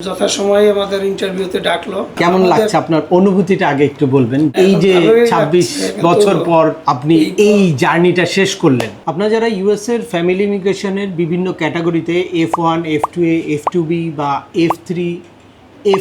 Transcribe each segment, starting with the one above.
যথাসময়ে আমাদের ইন্টারভিউতে ডাকলো। কেমন লাগছে আপনার অনুভূতিটা আগে একটু বলবেন? এই যে 26 বছর পর আপনি এই জার্নিটা শেষ করলেন, আপনারা যারা ইউএস এর ফ্যামিলি ইমিগ্রেশনের বিভিন্ন ক্যাটাগরিতে F1, F2A, F2B বা F3,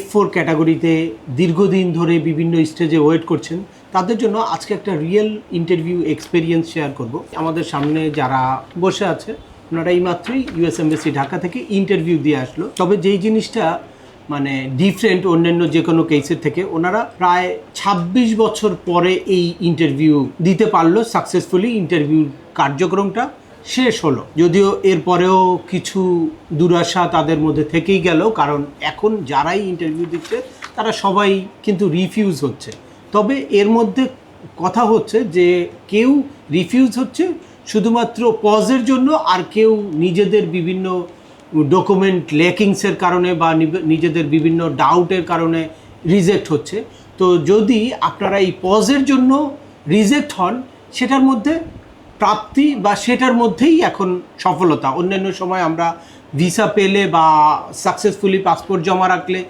F4 ক্যাটাগরিতে দীর্ঘদিন ধরে বিভিন্ন স্টেজে ওয়েট করছেন, তাদের জন্য আজকে একটা রিয়েল ইন্টারভিউ এক্সপেরিয়েন্স শেয়ার করব। আমাদের সামনে যারা বসে আছে ওনারা এইমাত্রই ইউএস এমবেসি ঢাকা থেকে ইন্টারভিউ দিয়ে আসলো। তবে যেই জিনিসটা মানে ডিফারেন্ট অন্যান্য যে কোনো কেসের থেকে, ওনারা প্রায় 26 বছর পরে এই ইন্টারভিউ দিতে পারলো সাকসেসফুলি। ইন্টারভিউ কার্যক্রমটা শেষ হলো, যদিও এরপরেও কিছু দুরাশা তাদের মধ্যে থেকেই গেল, কারণ এখন যারাই ইন্টারভিউ দিচ্ছে তারা সবাই কিন্তু রিফিউজ হচ্ছে। তবে এর মধ্যে কথা হচ্ছে যে কেউ রিফিউজ হচ্ছে শুধুমাত্র পজের জন্য, আর কেউ নিজেদের বিভিন্ন ডকুমেন্ট ল্যাকিংসের কারণে বা নিজেদের বিভিন্ন ডাউটের কারণে রিজেক্ট হচ্ছে। তো যদি আপনারা এই পজের জন্য রিজেক্ট হন, সেটার মধ্যে প্রাপ্তি বা সেটার মধ্যেই এখন সফলতা। অন্যান্য সময় আমরা ভিসা পেলে বা সাকসেসফুলি পাসপোর্ট জমা রাখলে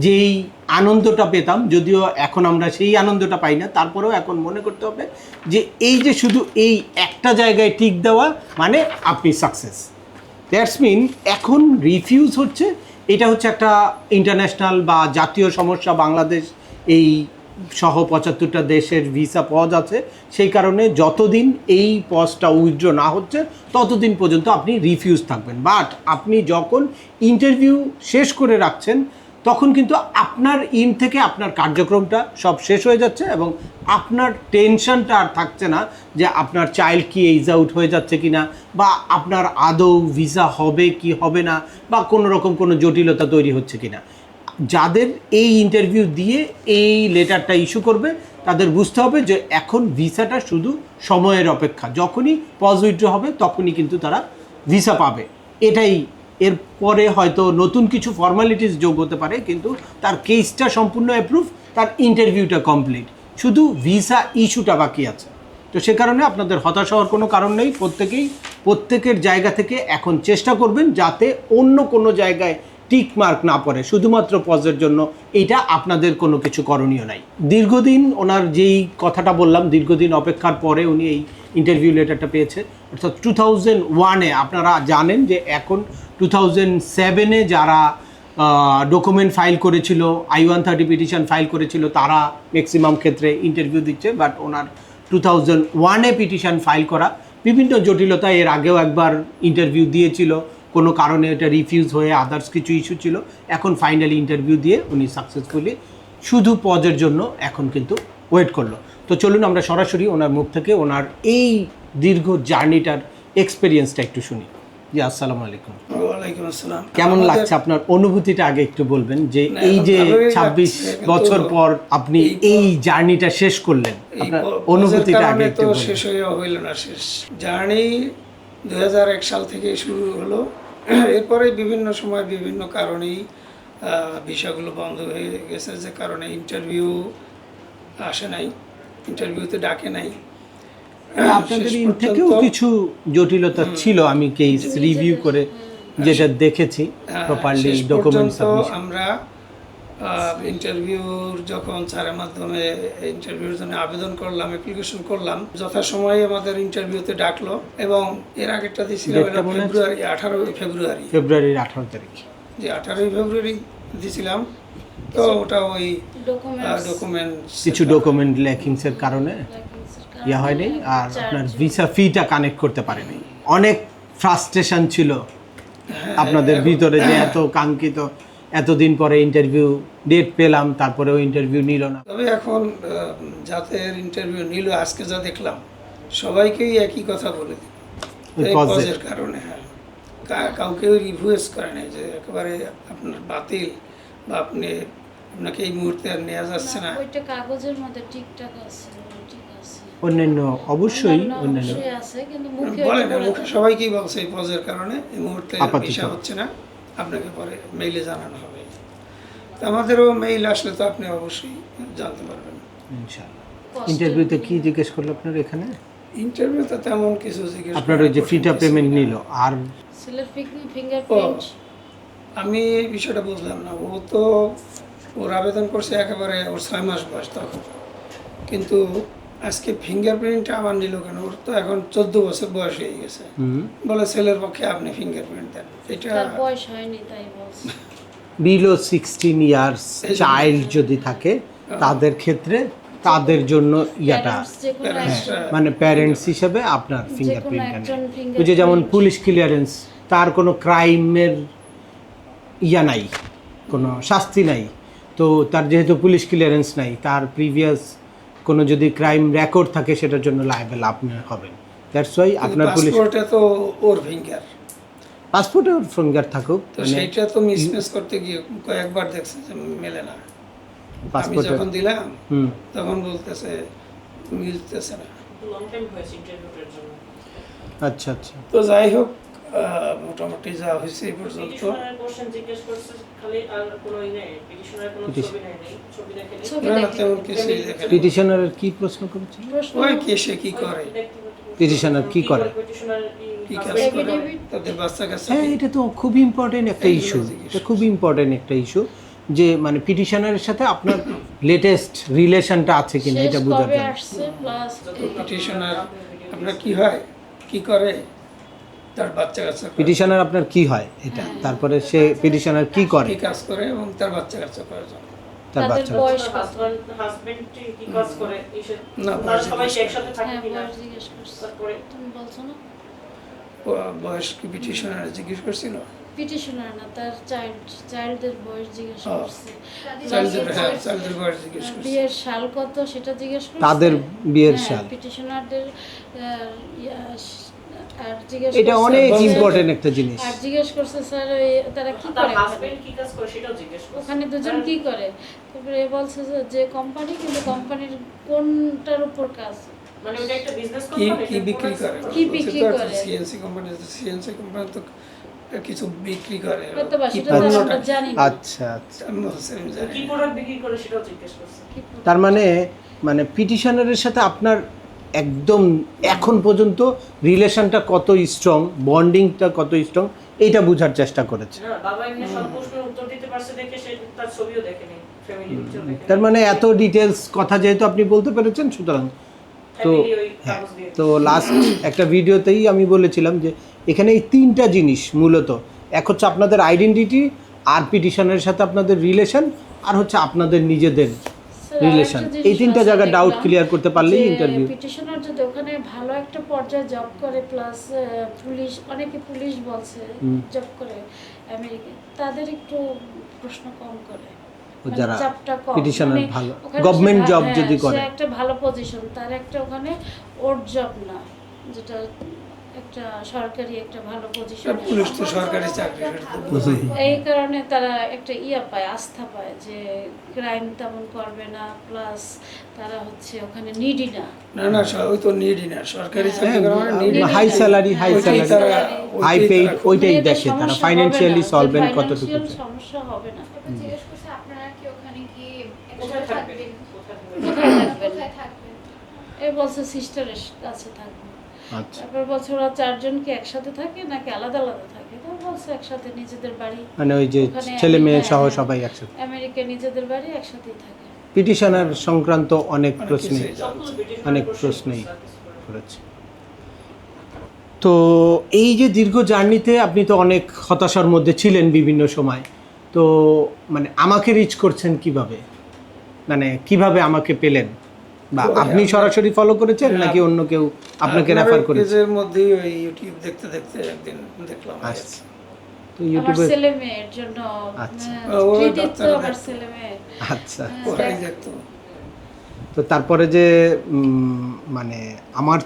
যেই আনন্দটা পেতাম, যদিও এখন আমরা সেই আনন্দটা পাই না, তারপরেও এখন মনে করতে হবে যে এই যে শুধু এই একটা জায়গায় টিক দেওয়া মানে আপনি সাকসেস। দ্যাটস মিন এখন রিফিউজ হচ্ছে, এটা হচ্ছে একটা ইন্টারন্যাশনাল বা জাতীয় সমস্যা। বাংলাদেশ এই সহ 75টা দেশের ভিসা পজ আছে, সেই কারণে যতদিন এই পজটা উইথড্র না হচ্ছে ততদিন পর্যন্ত আপনি রিফিউজ থাকবেন। বাট আপনি যখন ইন্টারভিউ শেষ করে রাখছেন তখন কিন্তু আপনার ইন থেকে আপনার কার্যক্রমটা সব শেষ হয়ে যাচ্ছে এবং আপনার টেনশনটা আর থাকছে না যে আপনার চাইল্ড কি এইজ আউট হয়ে যাচ্ছে কি না, বা আপনার আদৌ ভিসা হবে কি হবে না, বা কোনো রকম কোনো জটিলতা তৈরি হচ্ছে কি না। যাদের এই ইন্টারভিউ দিয়ে এই লেটারটা ইস্যু করবে তাদের বুঝতে হবে যে এখন ভিসাটা শুধু সময়ের অপেক্ষা, যখনই পজ উইথড্র হবে তখনই কিন্তু তারা ভিসা পাবে। এটাই, এরপরে হয়তো নতুন কিছু ফর্মালিটিস যোগ হতে পারে, কিন্তু তার কেসটা সম্পূর্ণ অ্যাপ্রুভ, তার ইন্টারভিউটা কমপ্লিট, শুধু ভিসা ইস্যুটা বাকি আছে। তো সে কারণে আপনাদের হতাশ হওয়ার কোনো কারণ নেই। প্রত্যেকের জায়গা থেকে এখন চেষ্টা করবেন যাতে অন্য কোনো জায়গায় টিক মার্ক না পড়ে, শুধুমাত্র পজের জন্য। এইটা আপনাদের কোনো কিছু করণীয় নাই। দীর্ঘদিন ওনার যেই কথাটা বললাম, দীর্ঘদিন অপেক্ষার পরে উনি এই ইন্টারভিউ লেটারটা পেয়েছে, অর্থাৎ 2001-এ। আপনারা জানেন যে এখন 2007-এ যারা ডকুমেন্ট ফাইল করেছিল, I-130 পিটিশন ফাইল করেছিল, তারা ম্যাক্সিমাম ক্ষেত্রে ইন্টারভিউ দিচ্ছে। বাট ওনার 2001-এ পিটিশন ফাইল করা বিভিন্ন জটিলতা, এর আগেও একবার ইন্টারভিউ দিয়েছিল, কোনো কারণে এটা রিফিউজ হয়ে আদার্স কিছু ইস্যু ছিল। এখন ফাইনালি ইন্টারভিউ দিয়ে উনি সাকসেসফুলি শুধু পজের জন্য এখন কিন্তু ওয়েট করলো। তো চলুন আমরা সরাসরি ওনার মুখ থেকে ওনার এই দীর্ঘ জার্নিটার এক্সপেরিয়েন্সটা একটু শুনি। জি, আসসালামু আলাইকুম। ওয়ালাইকুম আসসালাম। কেমন লাগছে আপনার অনুভূতিটা আগে একটু বলবেন, যে এই যে 26 বছর পর আপনি এই জার্নিটা শেষ করলেন, আপনার অনুভূতিটা আগে একটু বলবেন। শেষ হয়ে হইল না, শেষ জার্নি 2001 সাল থেকে শুরু হলো। এরপরে বিভিন্ন সময় বিভিন্ন কারণেই ভিসাগুলো বন্ধ হয়ে গেছে, যে কারণে ইন্টারভিউ আসে নাই, ইন্টারভিউতে ডাকে নাই। আপনাদের ইন থেকেও কিছু জটিলতা ছিল, আমি কেস রিভিউ করে যেটা দেখেছি প্রপারলি ডকুমেন্ট সাবমিশন। আমরা ইন্টারভিউর যখন স্যারের মাধ্যমে ইন্টারভিউর জন্য আবেদন করলাম, অ্যাপ্লিকেশন করলাম, যথাসময়ে আমাদের ইন্টারভিউতে ডাকলো। এবং এর আগেরটা দিয়েছিলাম ফেব্রুয়ারি 18 ফেব্রুয়ারির 18 তারিখ, যে 18 ফেব্রুয়ারি দিয়েছিলাম। তো ওটা ওই ডকুমেন্ট কিছু ডকুমেন্ট ল্যাকিংসের কারণে ইয়া হয়নি, আর আপনার ভিসা ফিটা কানেক্ট করতে পারেনি। অনেক ফ্রাস্ট্রেশন ছিল আপনাদের ভিতরে, যে এত কাঙ্ক্ষিত এতদিন পরে ইন্টারভিউ ডেট পেলাম, তারপরেও ইন্টারভিউ নিল না। তবে এখন যাদের ইন্টারভিউ নিল, আজকে যা দেখলাম সবাইকেই একই কথা বলে দিল, এই পজের কারণে। হ্যাঁ, কাউকেও রিভিউজ করে নাই যে একেবারে আপনার বাতিল বা আপনাকে এই মুহূর্তে আর নেওয়া যাচ্ছে না। ওইটা কাগজের মধ্যে ঠিকঠাক আছে, অন্যান্য অবশ্যই অন্যান্য আছে, কিন্তু বলে না, মুখে সবাইকেই বলছে এই পজের কারণে এই মুহূর্তে ভিসা হচ্ছে না, আপনাকে পরে মেইলে জানানো হবে। তো আমাদেরও মেইল আসলে তো আপনি অবশ্যই জানতে পারবেন ইনশাআল্লাহ। ইন্টারভিউতে কি জিজ্ঞেস করলো আপনার? এখানে ইন্টারভিউতে তেমন কিছু জিজ্ঞেস আপনার ওই যে ফিটা পেমেন্ট নিল, আর সিলের ফিঙ্গারপ্রিন্ট আমি এই বিষয়টা বুঝলাম না। ও তো ওর আবেদন করছে একেবারে ওর 6 মাস বয়স তখন, কিন্তু আজকে ফিঙ্গারপ্রিন্ট আবার নিল কেন? ওর তো এখন 14 বছর বয়স হয়ে গেছে। বলে ছেলের পক্ষে আপনি ফিঙ্গারপ্রিন্ট দেন। এটা তার বয়স হয়নি তাই বলছে। বিলো 16 ইয়ার্স চাইল্ড যদি থাকে তাদের ক্ষেত্রে তাদের জন্য ইয়াটা Parents যে কোনো Parents একজন- রা- মানে প্যারেন্টস হিসেবে আপনার যে কোনো ফিঙ্গারপ্রিন্ট একজন ওই যে যেমন fingerprint- পুলিশ ক্লিয়ারেন্স, তার কোনো ক্রাইমের ইয়া নাই, কোনো শাস্তি নাই, তো তার যেহেতু পুলিশ ক্লিয়ারেন্স নাই, তার প্রিভিয়াস কোনো যদি ক্রাইম রেকর্ড থাকে সেটার জন্য লায়াবেল আপনি হবেন। দ্যাটস ওয়াই আপনার পুলিশ পাসপোর্টে তো ওর ফিঙ্গার, পাসপোর্টে ওর ফিঙ্গার থাকুক, তো মানে সেইটা তো মিসম্যাচ করতে গিয়ে কয়েকবার দেখছে যে মেলে না। আমি পাসপোর্টে যখন দিলাম হুম তখন বলতেছে মিলতেছে না। লং টাইম হয়েছে ইন্টারভিউটার জন্য। আচ্ছা আচ্ছা। তো যাই হোক, মোটামুটি যা হয়েছে এই পর্যন্ত। পিটিশনারের কোশ্চেন জিজ্ঞেস করছে খালি, আর কোনো নেই পিটিশনারের কোনো Petition- ছবি নেই, ছবি দেখেনি। ছবি না, দেখে- তেমন কিছুই দেখে না। পিটিশনারের কি প্রশ্ন করেছিল? প্রশ্ন ওই কেসে কি করে, Petitioner কি করে? পিটিশনার কি কাজ করে, Affidavit? তাদের বাচ্চা কাছে হ্যাঁ, এটা তো খুব ইম্পর্টেন্ট একটা এইগুলো ইস্যু, জিজ্ঞেস এটা খুব ইম্পর্টেন্ট একটা ইস্যু যে মানে পিটিশনারের সাথে আপনার লেটেস্ট রিলেশনটা আছে কিনা শেষ এটা বোঝার কবে জন্য। আসছে প্লাস পিটিশনার আপনার কি হয়, কি করে, তার বাচ্চা কাচ্চা করে, পিটিশনার আপনার কি হয় এটা, তারপরে সে পিটিশনার কি করে, কি কাজ করে এবং তার বাচ্চা কাচ্চা প্রয়োজন। তার তাদের বাচ্চা বয়স কত? হাজবেন্ড কি কাজ করে এসে না, তারা বয়স সবাই জিজ্ঞেস একসাথে থাকে হ্যাঁ কিনা বয়স জিজ্ঞেস করছে। তারপরে তুমি বলছো না বয়স কি পিটিশনার জিজ্ঞেস করছিল? পিটিশনার না, তার চাইল্ডের বয়স জিজ্ঞেস ও, করছে। চাইল্ডের বয়স জিজ্ঞেস করছিল। বিয়ের সাল কত সেটা জিজ্ঞেস করছে। তাদের বিয়ের সাল। পিটিশনারদের আর জিজ্ঞেস এটা করছে অনেক যে- ইম্পর্টেন্ট একটা জিনিস। আর জিজ্ঞেস করছে স্যার তারা কি তার করে হাজবেন্ড কি কাজ করে সেটাও জিজ্ঞেস করছে। ওখানে দুজন কি করে, তারপরে এ বলছে যে কোম্পানি, কিন্তু কোম্পানির কোনটার উপর কাজ, মানে ওটা একটা বিজনেস কি কোম্পানি, কি বিক্রি করে, কি বিক্রি করে? সিএনসি কোম্পানি তো কিছু বিক্রি করে। হয়তো বা কি সেটা তো আমরা পণ্যটা? জানি না। আচ্ছা আচ্ছা। আমি বলছি, আমি জানি কি না। প্রোডাক্ট বিক্রি করে সেটাও জিজ্ঞেস করছে। কি প্রোডাক্ট? তার মানে মানে পিটিশনারের সাথে আপনার একদম এখন পর্যন্ত রিলেশনটা কত স্ট্রং, বন্ডিংটা কত স্ট্রং, এইটা বোঝার চেষ্টা করেছে। না, বাবা এমনি সব প্রশ্নের উত্তর দিতে পারছে দেখে সে তার ছবিও দেখেনি, ফ্যামিলি পিকচার দেখেনি। তার মানে এত ডিটেলস কথা যেহেতু আপনি বলতে পেরেছেন, সুতরাং তো Family ওই হ্যাঁ, কাগজ দিয়ে তো লাস্ট একটা ভিডিওতেই আমি বলেছিলাম যে এখানে এই তিনটা জিনিস মূলত, এক হচ্ছে আপনাদের আইডেন্টিটি, আর পিটিশনের সাথে আপনাদের রিলেশন, আর হচ্ছে আপনাদের নিজেদের স্যার, রিলেশন। আরেকটা এই জিনিস তিনটা আছে জায়গায় ডাউট দেখলাম ক্লিয়ার করতে পারলেই যে ইন্টারভিউ। পিটিশনার যদি ওখানে ভালো একটা পর্যায়ে জব করে, প্লাস পুলিশ, অনেকে পুলিশ বলছে জব করে আমেরিকায়, তাদের একটু প্রশ্ন কম করে, মানে যারা চাপটা কম, পিটিশনার মানে ভালো ওখানে গভর্নমেন্ট সে জব হ্যাঁ, যদি করে, সে একটা ভালো পজিশন, তার একটা ওখানে ওর জব না, যেটা একটা সরকারি একটা ভালো পজিশন। পুলিশ তো সরকারি চাকরি, সেটা তো বুঝি। এই কারণে তারা একটা ইয়া পায়, আস্থা পায় যে ক্রাইম তেমন করবে না, প্লাস তারা হচ্ছে ওখানে নিডি না। না না, ওই তো নিডই না, সরকারি চাকরি হ্যাঁ, করা মানে need হাই না। স্যালারি, হাই ওইটাই স্যালারি, তারা- হাই ওইটাই পেইড, তারা- ওইটাই মেয়েদের দেখে তারা সমস্যা ফাইন্যান্সিয়ালি হবে না, সলভেন্ট যে কতটুকু। financial সমস্যা হবে না। তারপর জিজ্ঞেস করছে আপনারা কি ওখানে কি কোথায় একসাথে থাকবে থাকবেন? কোথায় থাকবেন? কোথায় থাকবেন? এই বলছে সিস্টারের কাছে থাকবে। আচ্ছা, তারপর বলছে ওরা চারজন কি একসাথে থাকে নাকি আলাদা আলাদা থাকে, তো বলছে একসাথে নিজেদের বাড়ি, মানে ওই যে ওখানে ছেলে মেয়ে সহ হ্যাঁ, সবাই একসাথে। আমেরিকা নিজেদের বাড়ি একসাথেই থাকে। পিটিশনার সংক্রান্ত অনেক প্রশ্ন কিছুই জানে। সবগুলো পিটিশনার অনেক কোশ্চেন প্রশ্নই করছে। করেছে। তো এই যে দীর্ঘ জার্নিতে আপনি তো অনেক হতাশার মধ্যে ছিলেন বিভিন্ন সময়, তো মানে আমাকে রিচ করছেন কিভাবে, মানে কিভাবে আমাকে পেলেন, বা আপনি সরাসরি ফলো করেছেন নাকি অন্য কেউ আপনাকে আপনার রেফার ওই করেছে? পেজের মধ্যেই ওই ইউটিউব দেখতে দেখতে একদিন দেখলাম। আচ্ছা, তো আমার ইউটিউবে ছেলে মেয়ের জন্য আচ্ছা। ও কৃতিত্ব ডাক্তাররা আমার দেখতো। ছেলে মেয়ে। আচ্ছা, ওরাই দেখতো। তো তারপরে যে মানে আমার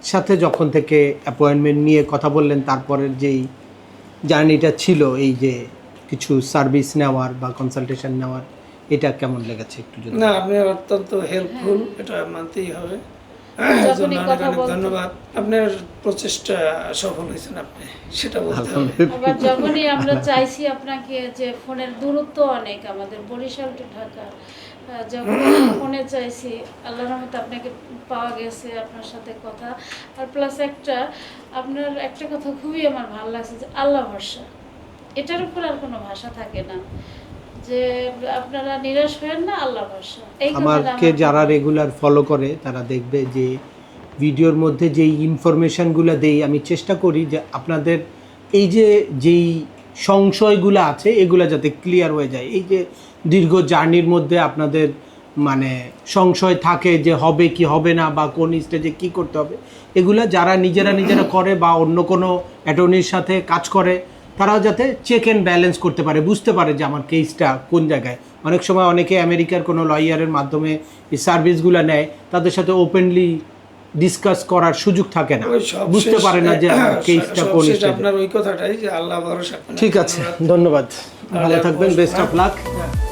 সাথে যখন থেকে অ্যাপয়েন্টমেন্ট নিয়ে কথা বললেন, তারপরের যেই জার্নিটা ছিল, এই যে কিছু সার্ভিস নেওয়ার বা কনসালটেশন নেওয়ার, এটা কেমন লেগেছে একটু যদি? না, আপনি অত্যন্ত হেল্পফুল, এটা মানতেই হবে। যখনই জন্য অনেক কথা অনেক বলতে- ধন্যবাদ। আপনার প্রচেষ্টা সফল হয়েছেন আপনি, সেটা বলতে হবে। আলহামদুলিল্লাহ। আবার যখনই আমরা চাইছি আপনাকে, যে ফোনের দূরত্ব অনেক আমাদের বরিশাল টু ঢাকা, যখন ফোনে চাইছি, আল্লাহর রহমতে আপনাকে পাওয়া গেছে, আপনার সাথে কথা। আর প্লাস আপনার একটা কথা খুবই আমার ভালো লাগছে, যে আল্লাহ ভরসা। এটার উপর আর কোনো ভাষা থাকে না, যে আপনারা নিরাশ হয়েন না, আল্লাহ ভরসা। এই কথাটা আমাকে আমার যারা রেগুলার ফলো করে তারা দেখবে যে ভিডিওর মধ্যে যেই ইনফরমেশানগুলো দেই আমি চেষ্টা করি যে আপনাদের এই যে যেই সংশয়গুলো আছে এগুলো যাতে ক্লিয়ার হয়ে যায়। এই যে দীর্ঘ জার্নির মধ্যে আপনাদের মানে সংশয় থাকে যে হবে কি হবে না বা কোন স্টেজে কি করতে হবে, এগুলা যারা নিজেরা করে বা অন্য কোনো অ্যাটর্নির সাথে কাজ করে তারাও যাতে চেক অ্যান্ড ব্যালেন্স করতে পারে, বুঝতে পারে যে আমার কেসটা কোন জায়গায়। অনেক সময় অনেকে আমেরিকার কোনো লয়ারের মাধ্যমে এই সার্ভিসগুলো নেয়, তাদের সাথে ওপেনলি ডিসকাস করার সুযোগ থাকে না, ওই সবশেষ- বুঝতে পারে না যে আমার কেসটা কোন সবশেষ স্টেজে। আপনার ওই কথাটাই যে আল্লাহ ভরসা করেন। ঠিক আছে, ধন্যবাদ, ভালো থাকবেন, বেস্ট অফ লাক। হ্যাঁ।